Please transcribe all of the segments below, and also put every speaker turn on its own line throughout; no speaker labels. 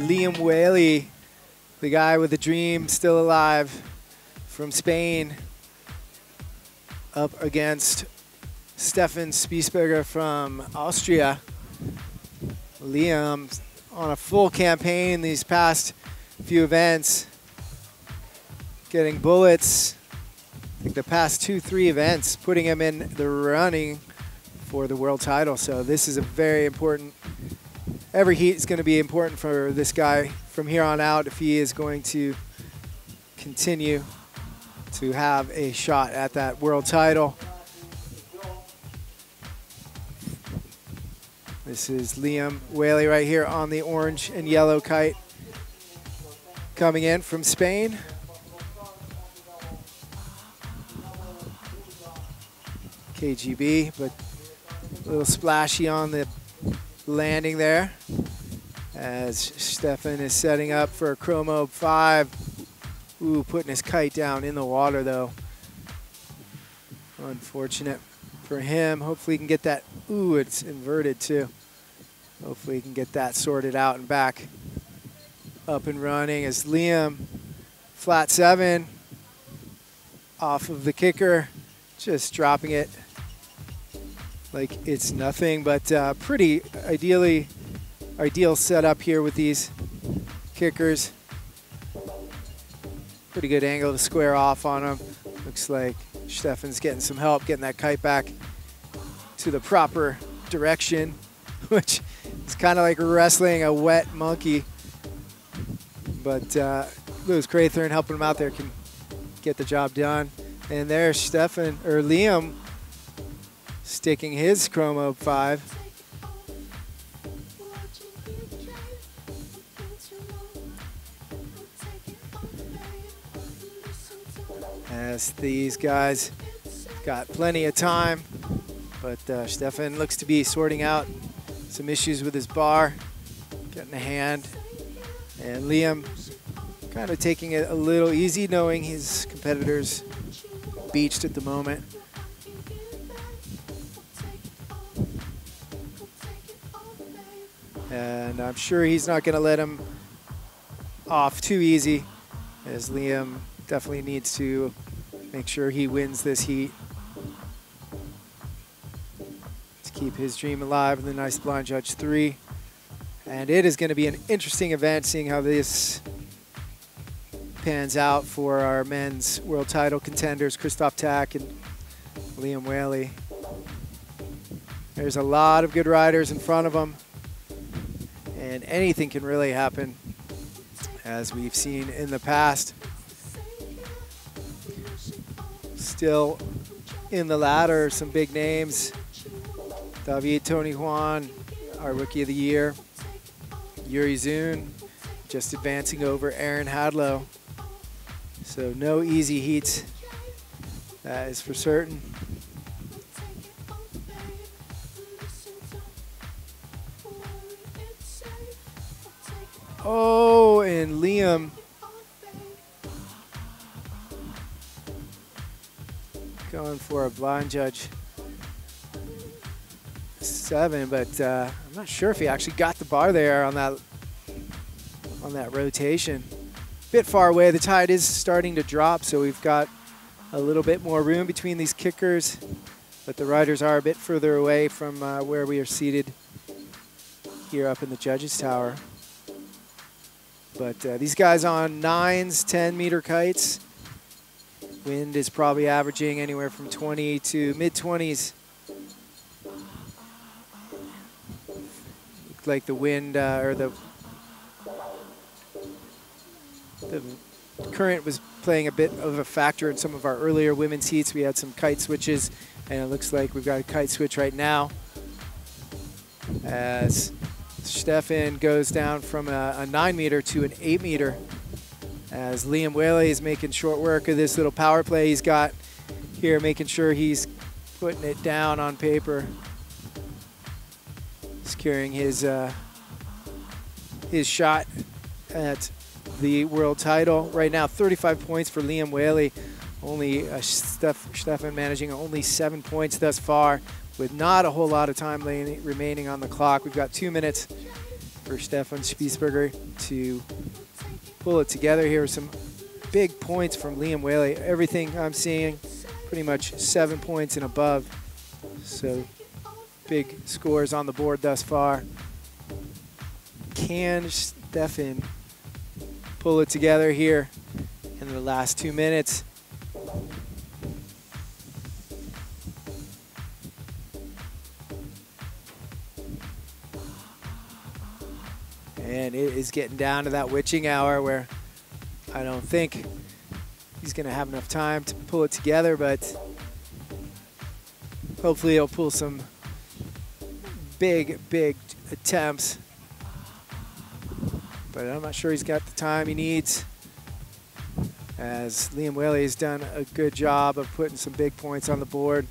Liam Whaley, the guy with the dream still alive from Spain, up against Stefan Spiessberger from Austria. Liam on a full campaign these past few events, getting bullets, I think the past 2-3 events, putting him in the running for the world title. So this is a very important, every heat is going to be important for this guy from here on out if he is going to continue to have a shot at that world title. This is Liam Whaley right here on the orange and yellow kite, coming in from Spain. KGB, but a little splashy on the landing there as Stefan is setting up for a Chromo 5. Ooh, putting his kite down in the water though. Unfortunate for him. Hopefully he can get that. Ooh, it's inverted too. Hopefully he can get that sorted out and back up and running as Liam, flat 7 off of the kicker, just dropping it like it's nothing, but pretty ideal setup here with these kickers. Pretty good angle to square off on them. Looks like Stefan's getting some help getting that kite back to the proper direction, which is kind of like wrestling a wet monkey. But Louis Crathorn helping him out there can get the job done. And there's Stefan, or Liam, sticking his Chromo 5. As these guys got plenty of time, but Stefan looks to be sorting out some issues with his bar, getting a hand, and Liam kind of taking it a little easy, knowing his competitors beached at the moment. And I'm sure he's not going to let him off too easy, as Liam definitely needs to make sure he wins this heat to keep his dream alive in the nice blind judge 3. And it is going to be an interesting event, seeing how this pans out for our men's world title contenders, Christoph Tack and Liam Whaley. There's a lot of good riders in front of them, and anything can really happen, as we've seen in the past. Still in the ladder, some big names. David Tony Juan, our Rookie of the Year. Yuri Zun, just advancing over Aaron Hadlow. So no easy heats, that is for certain. Oh, and Liam going for a blind judge 7, but I'm not sure if he actually got the bar there on that rotation. Bit far away. The tide is starting to drop, so we've got a little bit more room between these kickers, but the riders are a bit further away from where we are seated here up in the judges tower. But these guys on 9s, 10-meter kites. Wind is probably averaging anywhere from 20 to mid-20s. Looked like the wind or the current was playing a bit of a factor in some of our earlier women's heats. We had some kite switches, and it looks like we've got a kite switch right now as Stefan goes down from a 9-meter to an 8-meter, as Liam Whaley is making short work of this little power play he's got here, making sure he's putting it down on paper, securing his shot at the world title. Right now, 35 points for Liam Whaley. Only Stefan managing only 7 points thus far, with not a whole lot of time remaining on the clock. We've got 2 minutes for Stefan Spiessberger to pull it together here. Some big points from Liam Whaley. Everything I'm seeing, pretty much 7 points and above. So big scores on the board thus far. Can Stefan pull it together here in the last 2 minutes? And it is getting down to that witching hour where I don't think he's going to have enough time to pull it together, but hopefully he'll pull some big attempts. But I'm not sure he's got the time he needs, as Liam Whaley has done a good job of putting some big points on the board.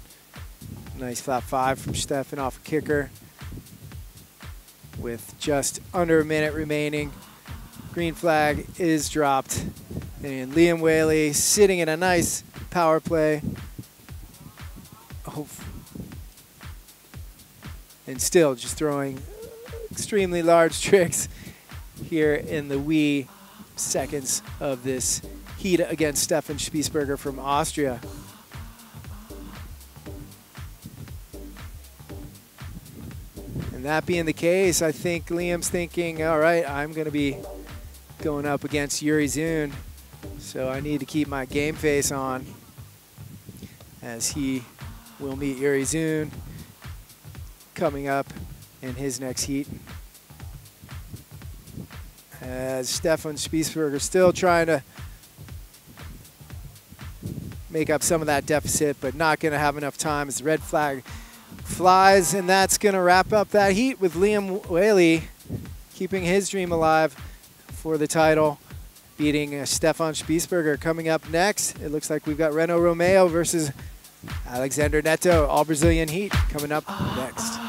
Nice flat 5 from Stefan off a kicker with just under a minute remaining. Green flag is dropped, and Liam Whaley sitting in a nice power play. Oh. And still just throwing extremely large tricks here in the wee seconds of this heat against Stefan Spiessberger from Austria. And that being the case, I think Liam's thinking, all right, I'm going to be going up against Yuri Zun, so I need to keep my game face on, as he will meet Yuri Zun coming up in his next heat. As Stefan Spiessberger still trying to make up some of that deficit, but not going to have enough time as the red flag flies, and that's going to wrap up that heat with Liam Whaley keeping his dream alive for the title, beating Stefan Spiessberger. Coming up next, it looks like we've got Reno Romeo versus Alexander Neto, all Brazilian heat coming up next.